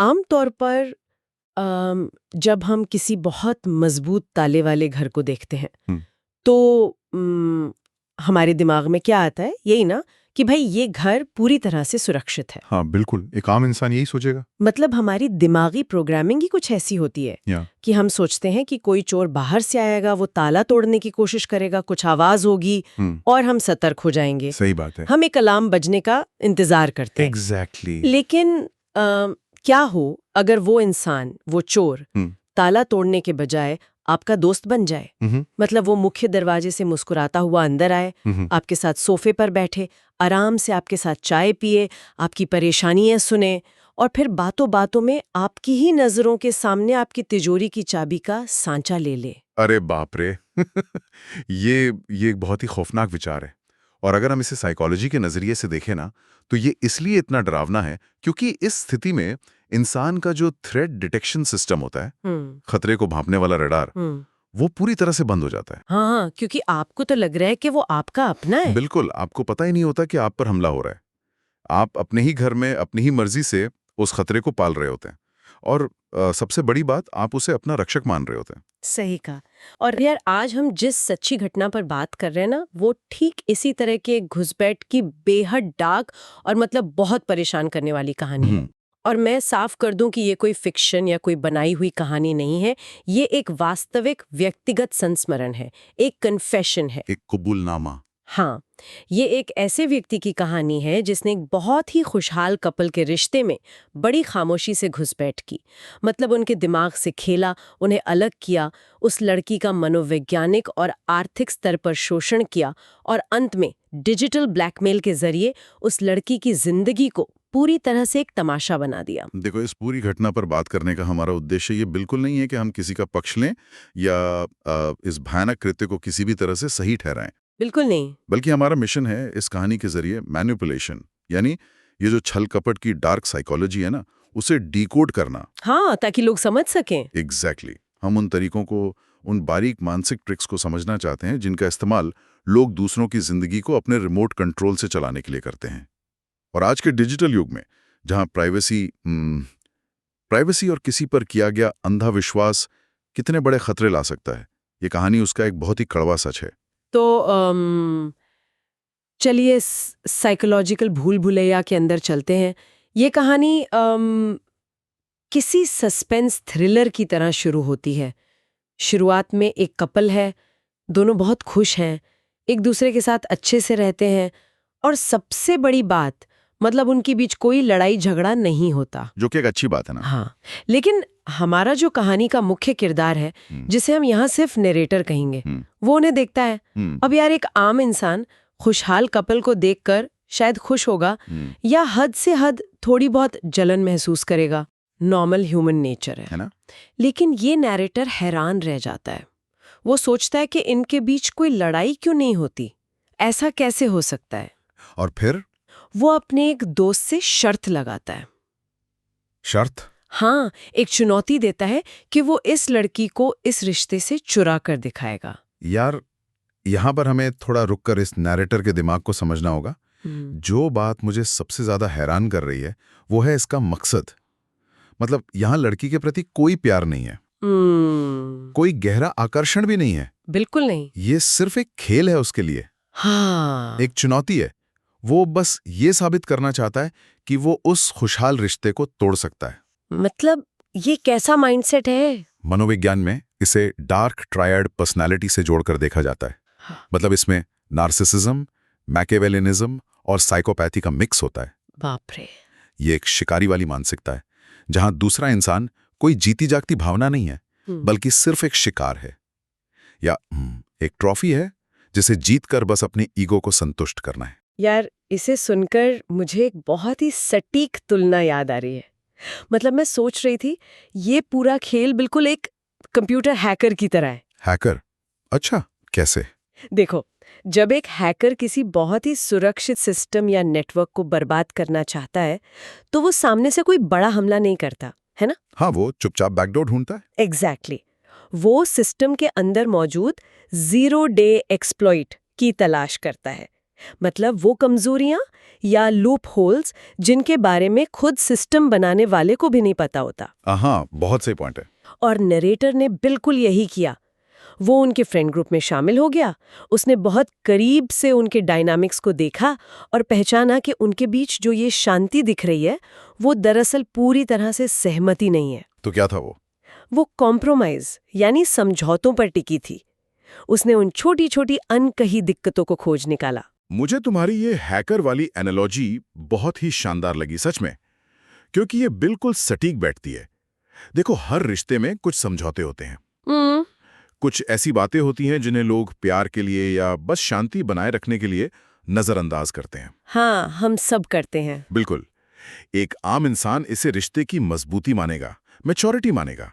आमतौर पर जब हम किसी बहुत मजबूत ताले वाले घर को देखते हैं हम्म, तो हमारे दिमाग में क्या आता है, यही ना कि भाई ये घर पूरी तरह से सुरक्षित है। हाँ बिल्कुल, एक आम इंसान यही सोचेगा। मतलब हमारी दिमागी प्रोग्रामिंग ही कुछ ऐसी होती है या कि हम सोचते हैं कि कोई चोर बाहर से आएगा, वो ताला तोड़ने की कोशिश करेगा, कुछ आवाज होगी और हम सतर्क हो जाएंगे। सही बात है। हम एक अलार्म बजने का इंतजार करते हैं। एग्जैक्टली। लेकिन क्या हो अगर वो इंसान, वो चोर, ताला तोड़ने के बजाय आपका दोस्त बन जाए? मतलब वो मुख्य दरवाजे से मुस्कुराता हुआ अंदर आए, आपके साथ सोफे पर बैठे, आराम से आपके साथ चाय पिए, आपकी परेशानियां सुने और फिर बातों बातों में आपकी ही नजरों के सामने आपकी तिजोरी की चाबी का सांचा ले ले। अरे बाप रे ये एक बहुत ही खौफनाक विचार है। और अगर हम इसे साइकोलॉजी के नजरिए से देखें ना, तो ये इसलिए इतना डरावना है क्योंकि इस स्थिति में इंसान का जो थ्रेट डिटेक्शन सिस्टम होता है, खतरे को भांपने वाला रडार, वो पूरी तरह से बंद हो जाता है। हाँ, क्योंकि आपको तो लग रहा है कि वो आपका अपना है। बिल्कुल, आपको पता ही नहीं होता कि आप पर हमला हो रहा है। आप अपने ही घर में अपनी ही मर्जी से उस खतरे को पाल रहे होते हैं और सबसे बड़ी बात, आप उसे अपना रक्षक मान रहे होते हैं। सही कहा। और यार आज हम जिस सच्ची घटना पर बात कर रहे हैं ना, वो ठीक इसी तरह के घुसपैठ की बेहद डार्क और मतलब बहुत परेशान करने वाली कहानी है। और मैं साफ कर दूं कि ये कोई फिक्शन या कोई बनाई हुई कहानी नहीं है, ये एक वास्तविक व्यक्तिगत संस्मरण है, एक कन्फेशन है। एक कबूलनामा। हाँ, ये एक ऐसे व्यक्ति की कहानी है जिसने एक बहुत ही खुशहाल कपल के रिश्ते में बड़ी खामोशी से घुसपैठ की। मतलब उनके दिमाग से खेला, उन्हें अलग किया, उस लड़की का मनोवैज्ञानिक और आर्थिक स्तर पर शोषण किया और अंत में डिजिटल ब्लैकमेल के जरिए उस लड़की की जिंदगी को पूरी तरह से एक तमाशा बना दिया। देखो, इस पूरी घटना पर बात करने का हमारा उद्देश्य ये बिल्कुल नहीं है कि हम किसी का पक्ष लें या इस भयानक कृत्य को किसी भी तरह से सही ठहराएं। बिल्कुल नहीं। बल्कि हमारा मिशन है इस कहानी के जरिए मैनिपुलेशन, यानी ये जो छल कपट की डार्क साइकोलॉजी है ना, उसे डिकोड करना। हाँ, ताकि लोग समझ सकें। एग्जैक्टली। हम उन तरीकों को, उन बारीक मानसिक ट्रिक्स को समझना चाहते हैं जिनका इस्तेमाल लोग दूसरों की जिंदगी को अपने रिमोट कंट्रोल से चलाने के लिए करते हैं। और आज के डिजिटल युग में, जहां प्राइवेसी और किसी पर किया गया अंधा विश्वास कितने बड़े खतरे ला सकता है, ये कहानी उसका एक बहुत ही कड़वा सच है। तो चलिए साइकोलॉजिकल भूल भुलैया के अंदर चलते हैं। ये कहानी किसी सस्पेंस थ्रिलर की तरह शुरू होती है। शुरुआत में एक कपल है, दोनों बहुत खुश हैं, एक दूसरे के साथ अच्छे से रहते हैं और सबसे बड़ी बात, मतलब उनके बीच कोई लड़ाई झगड़ा नहीं होता, जो कि एक अच्छी बात है ना। हाँ। लेकिन हमारा जो कहानी का मुख्य किरदार है, जिसे हम यहाँ सिर्फ नरेटर कहेंगे, वो उन्हें देखता है। अब यार एक आम इंसान खुशहाल कपल को देखकर शायद खुश होगा या हद से हद थोड़ी बहुत जलन महसूस करेगा। नॉर्मल ह्यूमन नेचर है ना। लेकिन ये नैरेटर हैरान रह जाता है। वो सोचता है कि इनके बीच कोई लड़ाई क्यों नहीं होती, ऐसा कैसे हो सकता है। और फिर वो अपने एक दोस्त से शर्त लगाता है। शर्त? हाँ, एक चुनौती देता है कि वो इस लड़की को इस रिश्ते से चुरा कर दिखाएगा। यार, यहां पर हमें थोड़ा रुककर इस नैरेटर के दिमाग को समझना होगा। जो बात मुझे सबसे ज्यादा हैरान कर रही है वो है इसका मकसद। मतलब यहां लड़की के प्रति कोई प्यार नहीं है, कोई गहरा आकर्षण भी नहीं है। बिल्कुल नहीं। ये सिर्फ एक खेल है उसके लिए। हाँ, एक चुनौती है। वो बस ये साबित करना चाहता है कि वो उस खुशहाल रिश्ते को तोड़ सकता है। मतलब ये कैसा माइंडसेट है? मनोविज्ञान में इसे डार्क ट्रायड पर्सनालिटी से जोड़कर देखा जाता है। मतलब इसमें नार्सिसिज्म, मैकियावेलिनिज्म और साइकोपैथी का मिक्स होता है। बाप रे। ये एक शिकारी वाली मानसिकता है, जहां दूसरा इंसान कोई जीती जागती भावना नहीं है, बल्कि सिर्फ एक शिकार है या एक ट्रॉफी है जिसे जीतकर बस अपने ईगो को संतुष्ट करना है। यार इसे सुनकर मुझे एक बहुत ही सटीक तुलना याद आ रही है। मतलब मैं सोच रही थी ये पूरा खेल बिल्कुल एक कंप्यूटर हैकर की तरह है। हैकर? अच्छा, कैसे? देखो, जब एक हैकर किसी बहुत ही सुरक्षित सिस्टम या नेटवर्क को बर्बाद करना चाहता है तो वो सामने से कोई बड़ा हमला नहीं करता, है ना? हाँ, वो चुपचाप बैकडोर ढूंढता है। एग्जैक्टली। वो सिस्टम के अंदर मौजूद जीरो डे एक्सप्लॉइट की तलाश करता है। मतलब वो कमजोरियां या लूप होल्स जिनके बारे में खुद सिस्टम बनाने वाले को भी नहीं पता होता। हाँ, बहुत सही पॉइंट है। और नरेटर ने बिल्कुल यही किया। वो उनके फ्रेंड ग्रुप में शामिल हो गया, उसने बहुत करीब से उनके डायनामिक्स को देखा और पहचाना कि उनके बीच जो ये शांति दिख रही है वो दरअसल पूरी तरह से सहमति नहीं है। तो क्या था वो? वो कॉम्प्रोमाइज यानी समझौतों पर टिकी थी। उसने उन छोटी छोटी अनकही दिक्कतों को खोज निकाला। मुझे तुम्हारी ये हैकर वाली एनालॉजी बहुत ही शानदार लगी सच में, क्योंकि ये बिल्कुल सटीक बैठती है। देखो, हर रिश्ते में कुछ समझौते होते हैं। कुछ ऐसी बातें होती हैं जिन्हें लोग प्यार के लिए या बस शांति बनाए रखने के लिए नजरअंदाज करते हैं। हाँ, हम सब करते हैं। बिल्कुल। एक आम इंसान इसे रिश्ते की मजबूती मानेगा, मैच्योरिटी मानेगा,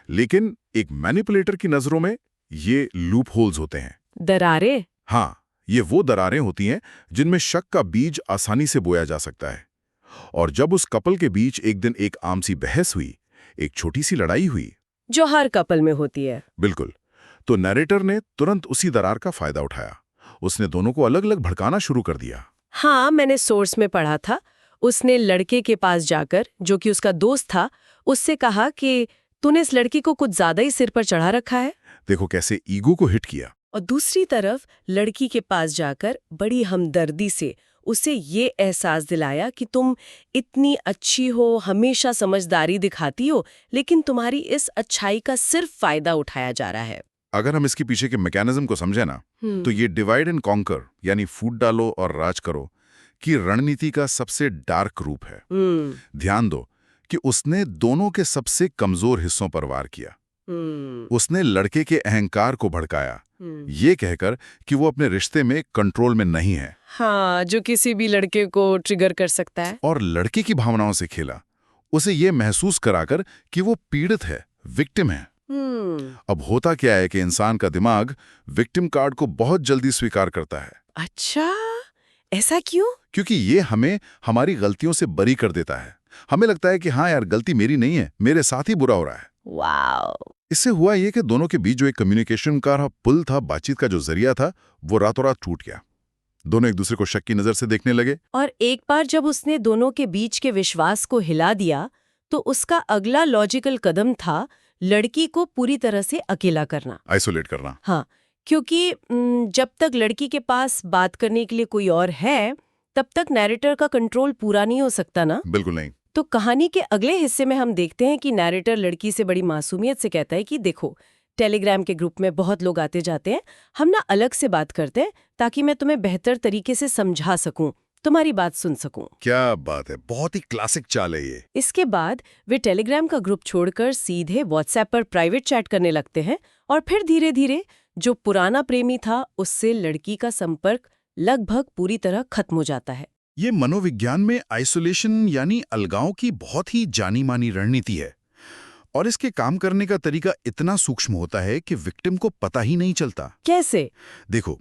लेकिन एक मैनिपुलेटर की नजरों में ये लूप होल्स होते हैं। दरारें? हाँ, ये वो दरारें होती हैं जिनमें शक का बीज आसानी से बोया जा सकता है। और जब उस कपल के बीच एक दिन एक आम सी बहस हुई, एक छोटी सी लड़ाई हुई, जो हर कपल में होती है। बिल्कुल, तो नरेटर ने तुरंत उसी दरार का फायदा उठाया। उसने दोनों को अलग अलग भड़काना शुरू कर दिया। हाँ, मैंने सोर्स में पढ़ा था। उसने लड़के के पास जाकर, जो कि उसका दोस्त था, उससे कहा कि तूने इस लड़की को कुछ ज्यादा ही सिर पर चढ़ा रखा है। देखो कैसे ईगो को हिट किया। और दूसरी तरफ लड़की के पास जाकर बड़ी हमदर्दी से उसे ये एहसास दिलाया कि तुम इतनी अच्छी हो, हमेशा समझदारी दिखाती हो, लेकिन तुम्हारी इस अच्छाई का सिर्फ फायदा उठाया जा रहा है। अगर हम इसके पीछे के मैकेनिज्म को समझे ना, तो ये डिवाइड एंड कॉन्कर यानी फूट डालो और राज करो की रणनीति का सबसे डार्क रूप है। ध्यान दो कि उसने दोनों के सबसे कमजोर हिस्सों पर वार किया। उसने लड़के के अहंकार को भड़काया, ये कहकर कि वो अपने रिश्ते में कंट्रोल में नहीं है। हाँ, जो किसी भी लड़के को ट्रिगर कर सकता है। और लड़के की भावनाओं से खेला, उसे ये महसूस कराकर कि वो पीड़ित है, विक्टिम है। अब होता क्या है कि इंसान का दिमाग विक्टिम कार्ड को बहुत जल्दी स्वीकार करता है। अच्छा, ऐसा क्यों? क्योंकि ये हमें हमारी गलतियों से बरी कर देता है। हमें लगता है कि हाँ यार, गलती मेरी नहीं है, मेरे साथ ही बुरा हो रहा है। वाओ। इससे हुआ ये कि दोनों के बीच जो एक कम्युनिकेशन का पुल था, बातचीत का जो जरिया था, वो रातों रात टूट गया। दोनों एक दूसरे को शक की नजर से देखने लगे। और एक बार जब उसने दोनों के बीच के विश्वास को हिला दिया, तो उसका अगला लॉजिकल कदम था लड़की को पूरी तरह से अकेला करना, आइसोलेट करना। हाँ, क्योंकि जब तक लड़की के पास बात करने के लिए कोई और है, तब तक नैरेटर का कंट्रोल पूरा नहीं हो सकता ना। बिल्कुल नहीं। तो कहानी के अगले हिस्से में हम देखते हैं कि नैरेटर लड़की से बड़ी मासूमियत से कहता है कि देखो, टेलीग्राम के ग्रुप में बहुत लोग आते जाते हैं, हम ना अलग से बात करते हैं ताकि मैं तुम्हें बेहतर तरीके से समझा सकूं, तुम्हारी बात सुन सकूं। क्या बात है, बहुत ही क्लासिक चाल है ये। इसके बाद वे टेलीग्राम का ग्रुप छोड़कर सीधे व्हाट्सएप पर प्राइवेट चैट करने लगते हैं और फिर धीरे धीरे जो पुराना प्रेमी था उससे लड़की का संपर्क लगभग पूरी तरह खत्म हो जाता है। ये मनोविज्ञान में आइसोलेशन यानी अलगाव की बहुत ही जानी मानी रणनीति है। और इसके काम करने का तरीका इतना सूक्ष्म होता है कि विक्टिम को पता ही नहीं चलता। कैसे? देखो,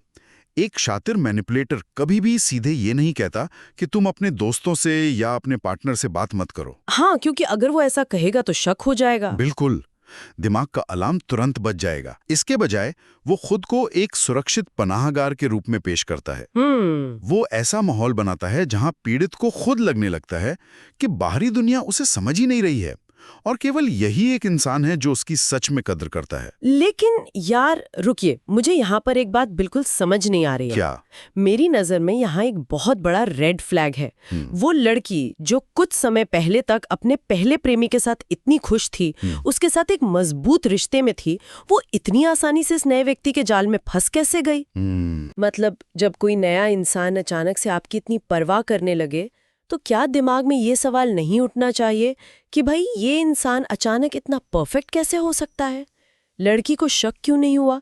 एक शातिर मैनिपुलेटर कभी भी सीधे ये नहीं कहता कि तुम अपने दोस्तों से या अपने पार्टनर से बात मत करो। हाँ, क्योंकि अगर वो ऐसा कहेगा तो शक हो जाएगा। बिल्कुल, दिमाग का अलार्म तुरंत बज जाएगा। इसके बजाय वो खुद को एक सुरक्षित पनाहगार के रूप में पेश करता है। वो ऐसा माहौल बनाता है जहां पीड़ित को खुद लगने लगता है कि बाहरी दुनिया उसे समझ ही नहीं रही है और केवल यही एक इंसान है जो उसकी सच में कद्र करता है। लेकिन यार रुकिए, मुझे यहाँ पर एक बात बिल्कुल समझ नहीं आ रही है। क्या? मेरी नजर में यहाँ एक बहुत बड़ा रेड फ्लैग है। वो लड़की जो कुछ समय पहले तक अपने पहले प्रेमी के साथ इतनी खुश थी, उसके साथ एक मजबूत रिश्ते में थी, वो इतनी आसानी से इस नए व्यक्ति के जाल में फंस कैसे गई? मतलब जब कोई नया इंसान अचानक से आपकी इतनी परवाह करने लगे, तो क्या दिमाग में ये सवाल नहीं उठना चाहिए कि भाई ये इंसान अचानक इतना परफेक्ट कैसे हो सकता है? लड़की को शक क्यों नहीं हुआ?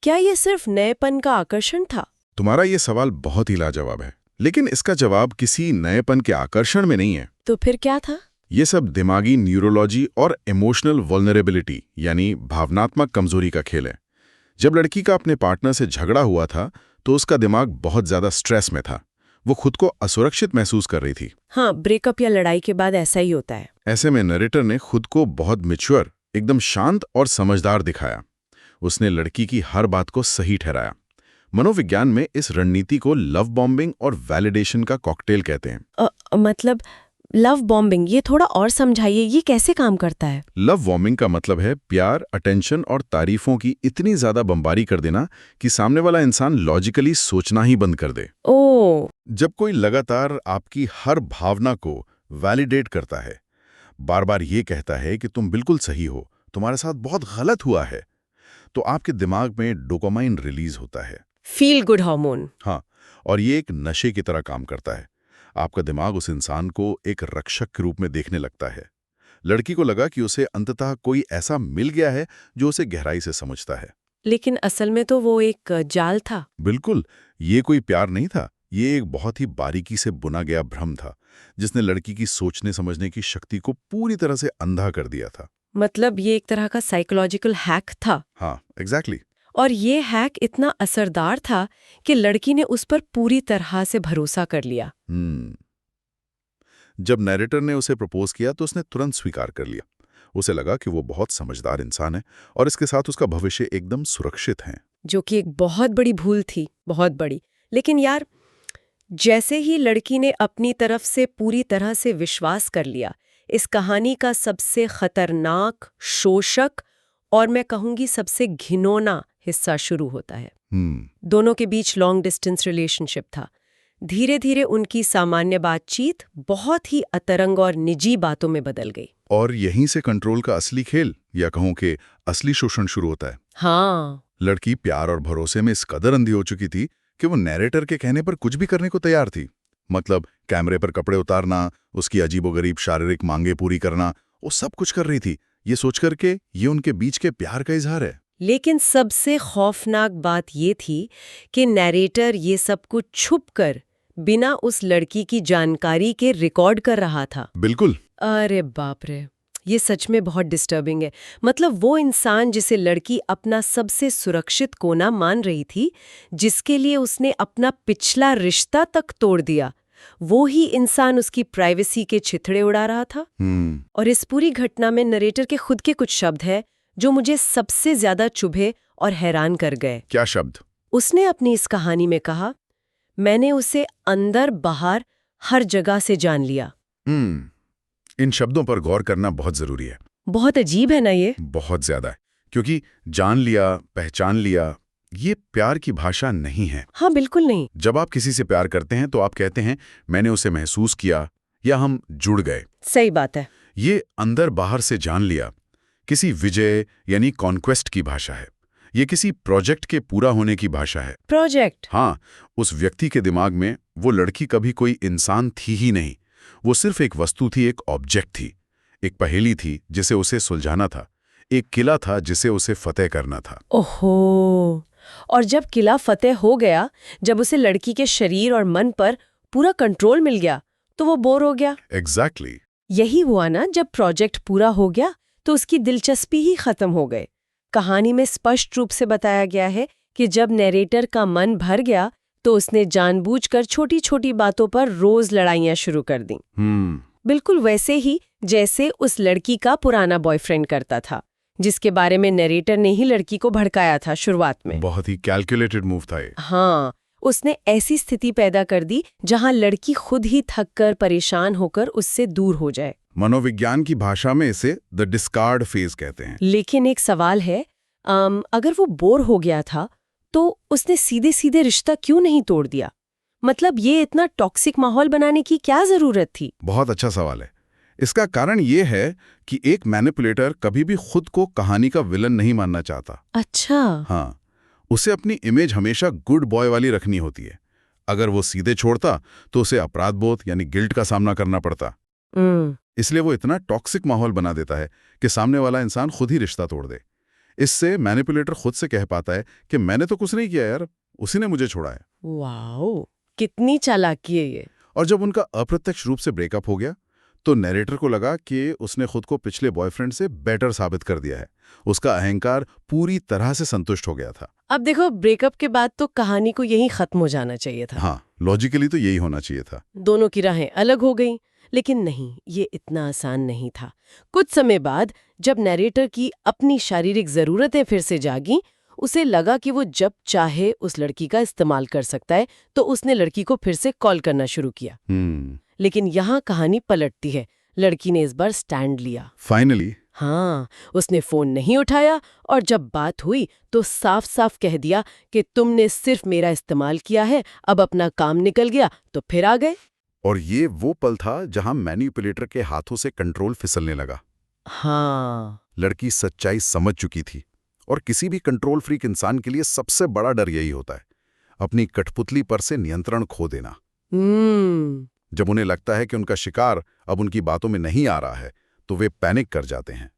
क्या ये सिर्फ नएपन का आकर्षण था? तुम्हारा ये सवाल बहुत ही लाजवाब है, लेकिन इसका जवाब किसी नएपन के आकर्षण में नहीं है। तो फिर क्या था? ये सब दिमागी न्यूरोलॉजी और इमोशनल वल्नरेबिलिटी यानी भावनात्मक कमजोरी का खेल है। जब लड़की का अपने पार्टनर से झगड़ा हुआ था तो उसका दिमाग बहुत ज्यादा स्ट्रेस में था। वो खुद को असुरक्षित महसूस कर रही थी। हाँ, ब्रेकअप या लड़ाई के बाद ऐसा ही होता है। ऐसे में नरेटर ने खुद को बहुत मैच्योर, एकदम शांत और समझदार दिखाया। उसने लड़की की हर बात को सही ठहराया। मनोविज्ञान में इस रणनीति को लव बॉम्बिंग और वैलिडेशन का कॉकटेल कहते हैं। मतलब लव बॉम्बिंग, ये थोड़ा और समझाइए, ये कैसे काम करता है? लव बॉम्बिंग का मतलब है प्यार, अटेंशन और तारीफों की इतनी ज्यादा बमबारी कर देना कि सामने वाला इंसान लॉजिकली सोचना ही बंद कर दे। ओह, जब कोई लगातार आपकी हर भावना को वैलिडेट करता है, बार बार ये कहता है कि तुम बिल्कुल सही हो, तुम्हारे साथ बहुत गलत हुआ है, तो आपके दिमाग में डोपामाइन रिलीज होता है। Feel good hormone. हाँ, और ये एक नशे की तरह काम करता है। आपका दिमाग उस इंसान को एक रक्षक के रूप में देखने लगता है। लड़की को लगा कि उसे अंततः कोई ऐसा मिल गया है जो उसे गहराई से समझता है। लेकिन असल में तो वो एक जाल था। बिल्कुल, ये कोई प्यार नहीं था, ये एक बहुत ही बारीकी से बुना गया भ्रम था, जिसने लड़की की सोचने समझने की शक्ति को पूरी तरह से अंधा कर दिया था। मतलब ये एक तरह का साइकोलॉजिकल हैक था। हाँ, एग्जैक्टली। और ये हैक इतना असरदार था कि लड़की ने उस पर पूरी तरह से भरोसा कर लिया। जब नैरेटर ने उसे प्रपोज किया तो उसने तुरंत स्वीकार कर लिया। उसे लगा कि वो बहुत समझदार इंसान है और इसके साथ उसका भविष्य एकदम सुरक्षित है। जो कि एक बहुत बड़ी भूल थी, बहुत बड़ी। लेकिन यार, जैसे ही लड़की ने अपनी तरफ से पूरी तरह से विश्वास कर लिया, इस कहानी का सबसे खतरनाक, शोषक और मैं कहूंगी सबसे घिनौना हिस्सा शुरू होता है। दोनों के बीच लॉन्ग डिस्टेंस रिलेशनशिप था। धीरे धीरे उनकी सामान्य बातचीत बहुत ही अतरंग और निजी बातों में बदल गई। और यहीं से कंट्रोल का असली खेल, या कहूं कि असली शोषण शुरू होता है। हाँ, लड़की प्यार और भरोसे में इस कदर अंधी हो चुकी थी कि वो नैरेटर के कहने पर कुछ भी करने को तैयार थी। मतलब कैमरे पर कपड़े उतारना, उसकी अजीबोगरीब शारीरिक मांगे पूरी करना, वो सब कुछ कर रही थी, ये सोचकर के ये उनके बीच के प्यार का इजहार है। लेकिन सबसे खौफनाक बात ये थी कि नैरेटर ये सब कुछ छुपकर बिना उस लड़की की जानकारी के रिकॉर्ड कर रहा था। बिल्कुल। अरे बाप रे, ये सच में बहुत डिस्टर्बिंग है। मतलब वो इंसान जिसे लड़की अपना सबसे सुरक्षित कोना मान रही थी, जिसके लिए उसने अपना पिछला रिश्ता तक तोड़ दिया, वो ही इंसान उसकी प्राइवेसी के छितड़े उड़ा रहा था। और इस पूरी घटना में नरेटर के खुद के कुछ शब्द हैं जो मुझे सबसे ज्यादा चुभे और हैरान कर गए। क्या शब्द? उसने अपनी इस कहानी में कहा, मैंने उसे अंदर बाहर हर जगह से जान लिया। इन शब्दों पर गौर करना बहुत जरूरी है। बहुत अजीब है ना ये? बहुत ज्यादा है, क्योंकि जान लिया, पहचान लिया, ये प्यार की भाषा नहीं है। हाँ, बिल्कुल नहीं। जब आप किसी से प्यार करते हैं तो आप कहते हैं मैंने उसे महसूस किया या हम जुड़ गए। सही बात है। ये अंदर बाहर से जान लिया किसी विजय यानी कॉन्क्वेस्ट की भाषा है। ये किसी प्रोजेक्ट के पूरा होने की भाषा है। प्रोजेक्ट? हाँ, उस व्यक्ति के दिमाग में वो लड़की कभी कोई इंसान थी ही नहीं। वो सिर्फ एक वस्तु थी, एक ऑब्जेक्ट थी, एक पहेली थी जिसे उसे सुलझाना था, एक किला था जिसे उसे फतेह करना था। ओहो, और जब किला फतेह हो गया, जब उसे लड़की के शरीर और मन पर पूरा कंट्रोल मिल गया, तो वो बोर हो गया। एग्जैक्टली। यही हुआ ना, जब प्रोजेक्ट पूरा हो गया तो उसकी दिलचस्पी ही खत्म हो गई। कहानी में स्पष्ट रूप से बताया गया है कि जब नैरेटर का मन भर गया तो उसने जानबूझकर छोटी छोटी बातों पर रोज लड़ाइयां शुरू कर दी। बिल्कुल वैसे ही जैसे उस लड़की का पुराना बॉयफ्रेंड करता था, जिसके बारे में नैरेटर ने ही लड़की को भड़काया था शुरुआत में। बहुत ही कैलकुलेटेड मूव था ये। हाँ, उसने ऐसी स्थिति पैदा कर दी जहां लड़की खुद ही थककर परेशान होकर उससे दूर हो जाए। मनोविज्ञान की भाषा में इसे द डिस्कार्ड फेज कहते हैं। लेकिन एक सवाल है, अगर वो बोर हो गया था तो उसने सीधे सीधे रिश्ता क्यों नहीं तोड़ दिया? मतलब ये इतना टॉक्सिक माहौल बनाने की क्या जरूरत थी? बहुत अच्छा सवाल है। इसका कारण ये है कि एक मैनिपुलेटर कभी भी खुद को कहानी का विलन नहीं मानना चाहता। अच्छा। हाँ, उसे अपनी इमेज हमेशा गुड बॉय वाली रखनी होती है। अगर वो सीधे छोड़ता तो उसे अपराध बोध यानी गिल्ट का सामना करना पड़ता। इसलिए वो इतना टॉक्सिक माहौल बना देता है कि सामने वाला इंसान खुद ही रिश्ता तोड़ दे। इससे मैनिपुलेटर खुद से कह पाता है कि मैंने तो कुछ नहीं किया यार, उसी ने मुझे छोड़ा है। वाओ, कितनी चालाकी है ये। और जब उनका अप्रत्यक्ष रूप से ब्रेकअप हो गया तो नैरेटर को लगा कि उसने खुद को पिछले बॉयफ्रेंड से बेटर साबित कर दिया है। उसका अहंकार पूरी तरह से संतुष्ट हो गया था। अब देखो, ब्रेकअप के बाद तो कहानी को यहीं खत्म हो जाना चाहिए था। हाँ, लॉजिकली तो यही होना चाहिए था। दोनों की राहें अलग हो गईं, लेकिन नहीं, ये इतना आसान नहीं था। कुछ समय बाद जब नैरेटर की अपनी शारीरिक जरूरतें फिर से जागी, उसे लगा कि वो जब चाहे उस लड़की का इस्तेमाल कर सकता है, तो उसने लड़की को फिर से कॉल करना शुरू किया। लेकिन यहाँ कहानी पलटती है। लड़की ने इस बार स्टैंड लिया। फाइनली? हाँ, उसने फोन नहीं उठाया और जब बात हुई तो साफ साफ कह दिया कि तुमने सिर्फ मेरा इस्तेमाल किया है, अब अपना काम निकल गया तो फिर आ गए। और ये वो पल था जहां मैनिपुलेटर के हाथों से कंट्रोल फिसलने लगा। हाँ, लड़की सच्चाई समझ चुकी थी, और किसी भी कंट्रोल फ्रीक इंसान के लिए सबसे बड़ा डर यही होता है, अपनी कठपुतली पर से नियंत्रण खो देना। जब उन्हें लगता है कि उनका शिकार अब उनकी बातों में नहीं आ रहा है, तो वे पैनिक कर जाते हैं।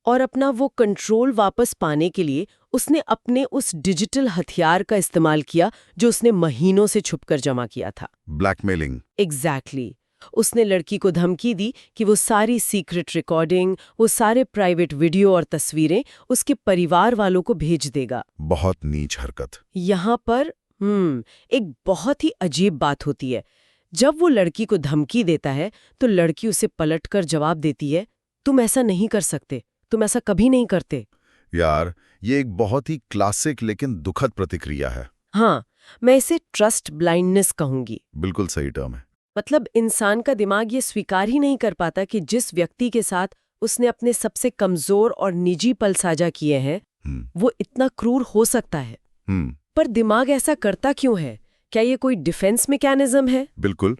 और अपना वो कंट्रोल वापस पाने के लिए उसने अपने उस डिजिटल हथियार का इस्तेमाल किया जो उसने महीनों से छुपकर जमा किया था। ब्लैकमेलिंग। एग्जैक्टली। उसने लड़की को धमकी दी कि वो सारी सीक्रेट रिकॉर्डिंग, वो सारे प्राइवेट वीडियो और तस्वीरें उसके परिवार वालों को भेज देगा। बहुत नीच हरकत। यहाँ पर एक बहुत ही अजीब बात होती है। जब वो लड़की को धमकी देता है तो लड़की उसे पलटकर जवाब देती है, तुम ऐसा नहीं कर सकते, तुम ऐसा कभी नहीं करते। यार, ये एक बहुत ही क्लासिक लेकिन दुखद प्रतिक्रिया है। हाँ, मैं इसे ट्रस्ट ब्लाइंडनेस कहूंगी। बिल्कुल सही टर्म है। मतलब इंसान का दिमाग ये स्वीकार ही नहीं कर पाता कि जिस व्यक्ति के साथ उसने अपने सबसे कमजोर और निजी पल साझा किए हैं, वो इतना क्रूर हो सकता है। पर दिमाग ऐसा करता क्यों है? क्या ये कोई डिफेंस मैकेनिज्म है? बिल्कुल।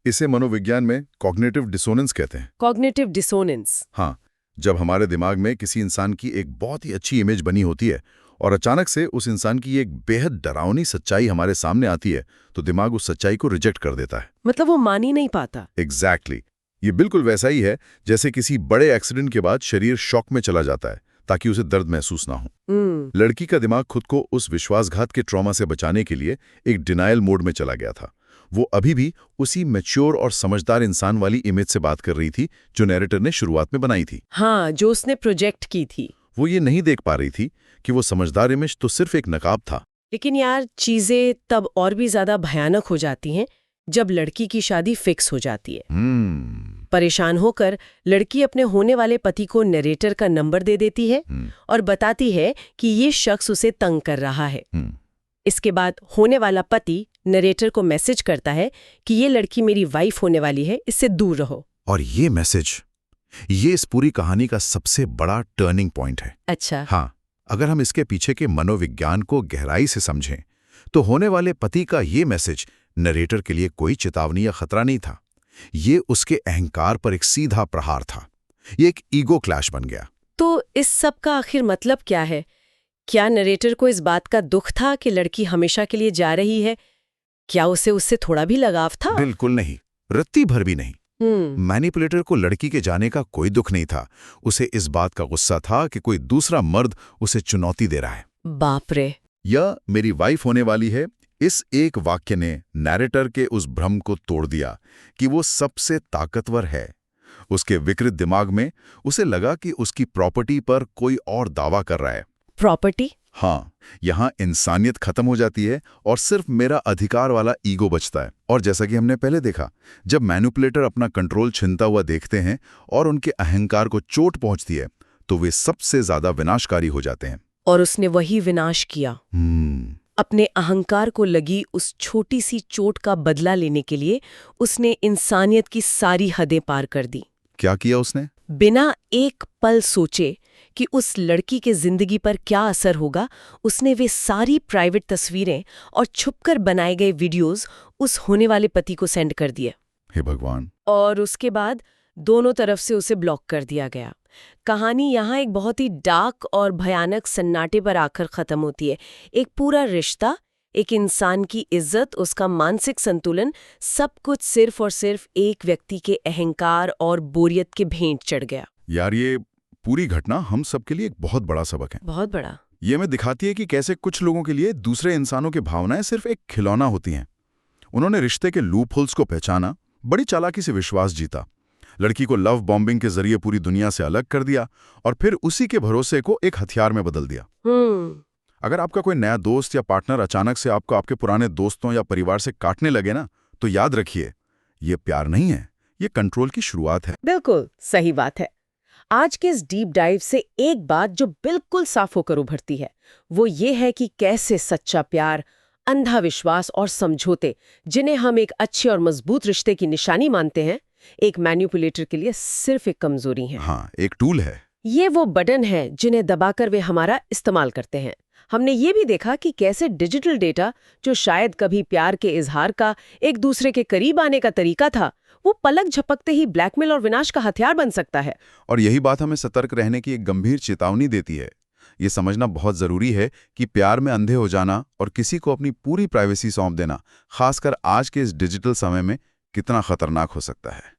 इसे मनोविज्ञान में कॉग्निटिव डिसोनेंस कहते हैं। Cognitive dissonance. हाँ, जब हमारे दिमाग में किसी इंसान की एक बहुत ही अच्छी इमेज बनी होती है और अचानक से उस इंसान की एक बेहद डरावनी सच्चाई हमारे सामने आती है, तो दिमाग उस सच्चाई को रिजेक्ट कर देता है। मतलब वो मान ही नहीं पाता। एग्जैक्टली। ये बिल्कुल वैसा ही है जैसे किसी बड़े एक्सीडेंट के बाद शरीर शॉक में चला जाता है ताकि उसे दर्द महसूस ना हो। लड़की का दिमाग खुद को उस विश्वासघात के ट्रॉमा से बचाने के लिए एक डिनायल मोड में चला गया था। वो अभी भी उसी मैच्योर और समझदार इंसान वाली इमेज से बात कर रही थी जो नैरेटर ने शुरुआत में बनाई थी। हाँ, जो उसने प्रोजेक्ट की थी। वो ये नहीं देख पा रही थी कि वो समझदार इमेज तो सिर्फ एक नकाब था। लेकिन यार, चीजें तब और भी ज्यादा भयानक हो जाती हैं जब लड़की की शादी फिक्स हो जाती है। परेशान होकर लड़की अपने होने वाले पति को नरेटर का नंबर दे देती है और बताती है कि ये शख्स उसे तंग कर रहा है। इसके बाद होने वाला पति नरेटर को मैसेज करता है कि ये लड़की मेरी वाइफ होने वाली है, इससे दूर रहो। और ये मैसेज, ये इस पूरी कहानी का सबसे बड़ा टर्निंग पॉइंट है। अच्छा। हाँ, अगर हम इसके पीछे के मनोविज्ञान को गहराई से समझें, तो होने वाले पति का ये मैसेज नरेटर के लिए कोई चेतावनी या खतरा नहीं था। ये उसके अहंकार पर एक सीधा प्रहार था। ये एक ईगो क्लैश बन गया। तो इस सब का आखिर मतलब क्या है? क्या नरेटर को इस बात का दुख था कि लड़की हमेशा के लिए जा रही है? क्या उसे उससे थोड़ा भी लगाव था? बिल्कुल नहीं, रत्ती भर भी नहीं। मैनिपुलेटर को लड़की के जाने का कोई दुख नहीं था। उसे इस बात का गुस्सा था कि कोई दूसरा मर्द उसे चुनौती दे रहा है। बाप रे। या मेरी वाइफ होने वाली है, इस एक वाक्य ने नैरेटर के उस भ्रम को तोड़ दिया कि वो सबसे ताकतवर है। उसके विकृत दिमाग में उसे लगा कि उसकी प्रॉपर्टी पर कोई और दावा कर रहा है। प्रॉपर्टी? हाँ, यहाँ इंसानियत खत्म हो जाती है और सिर्फ मेरा अधिकार वाला ईगो बचता है। और जैसा कि हमने पहले देखा, जब मैनिपुलेटर अपना कंट्रोल छीनता हुआ देखते हैं और उनके अहंकार को चोट पहुंचती है, तो वे सबसे ज्यादा विनाशकारी हो जाते हैं। और उसने वही विनाश किया। अपने अहंकार को लगी उस छोटी सी चोट का बदला लेने के लिए उसने इंसानियत की सारी हदें पार कर दी। क्या किया उसने? बिना एक पल सोचे कि उस लड़की के जिंदगी पर क्या असर होगा, उसने वे सारी प्राइवेट तस्वीरें और छुपकर बनाए गए वीडियोस उस होने वाले पति को सेंड कर दिए। हे भगवान। और उसके बाद दोनों तरफ से उसे ब्लॉक कर दिया गया। कहानी यहाँ एक बहुत ही डार्क और भयानक सन्नाटे पर आकर खत्म होती है। एक पूरा रिश्ता, एक इंसान की इज्जत, उसका मानसिक संतुलन, सब कुछ सिर्फ और सिर्फ एक व्यक्ति के अहंकार और बोरियत के भेंट चढ़ गया। यार, ये पूरी घटना हम सबके लिए एक बहुत बड़ा सबक है। बहुत बड़ा। ये हमें दिखाती है कि कैसे कुछ लोगों के लिए दूसरे इंसानों की भावनाएं सिर्फ एक खिलौना होती हैं। उन्होंने रिश्ते के लूपहोल्स को पहचाना, बड़ी चालाकी से विश्वास जीता, लड़की को लव बॉम्बिंग के जरिए पूरी दुनिया से अलग कर दिया और फिर उसी के भरोसे को एक हथियार में बदल दिया। अगर आपका कोई नया दोस्त या पार्टनर अचानक से आपको आपके पुराने दोस्तों या परिवार से काटने लगे ना, तो याद रखिए, ये प्यार नहीं है, ये कंट्रोल की शुरुआत है। बिल्कुल सही बात है। आज के इस डीप डाइव से एक बात जो बिल्कुल साफ होकर उभरती है वो ये है कि कैसे सच्चा प्यार, अंधा विश्वास और समझौते, जिन्हें हम एक अच्छे और मजबूत रिश्ते की निशानी मानते हैं, एक मैनिपुलेटर के लिए सिर्फ एक कमजोरी है। हाँ, एक टूल है। ये वो बटन है जिन्हें दबाकर वे हमारा इस्तेमाल करते हैं। हमने ये भी देखा कि कैसे डिजिटल डेटा, जो शायद कभी प्यार के इजहार का, एक दूसरे के करीब आने का तरीका था, वो पलक झपकते ही ब्लैकमेल और विनाश का हथियार बन सकता है। और यही बात हमें सतर्क रहने की एक गंभीर चेतावनी देती है। ये समझना बहुत जरूरी है कि प्यार में अंधे हो जाना और किसी को अपनी पूरी प्राइवेसी सौंप देना, खासकर आज के इस डिजिटल समय में, कितना खतरनाक हो सकता है।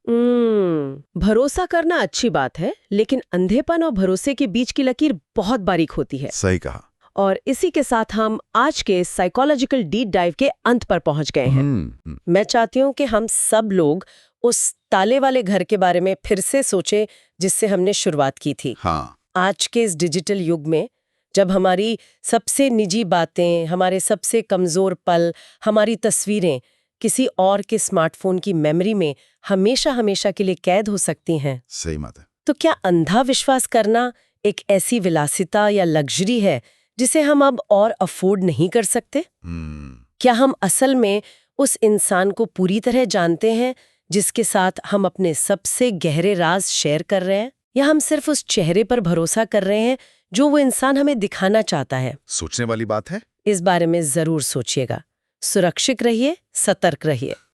भरोसा करना अच्छी बात है, लेकिन अंधेपन और भरोसे के बीच की लकीर बहुत बारीक होती है। सही कहा। और इसी के साथ हम आज के साइकोलॉजिकल डीप डाइव के अंत पर पहुंच गए हैं। मैं चाहती हूँ कि हम सब लोग उस ताले वाले घर के बारे में फिर से सोचें जिससे हमने शुरुआत की थी। हाँ। आज के इस डिजिटल युग में जब हमारी सबसे निजी बातें, हमारे सबसे कमजोर पल, हमारी तस्वीरें किसी और के स्मार्टफोन की मेमोरी में हमेशा हमेशा के लिए कैद हो सकती हैं, सही बात है। तो क्या अंधा विश्वास करना एक ऐसी विलासिता या लग्जरी है जिसे हम अब और अफोर्ड नहीं कर सकते? क्या हम असल में उस इंसान को पूरी तरह जानते हैं जिसके साथ हम अपने सबसे गहरे राज शेयर कर रहे हैं, या हम सिर्फ उस चेहरे पर भरोसा कर रहे हैं जो वो इंसान हमें दिखाना चाहता है? सोचने वाली बात है। इस बारे में जरूर सोचिएगा। सुरक्षित रहिए, सतर्क रहिए।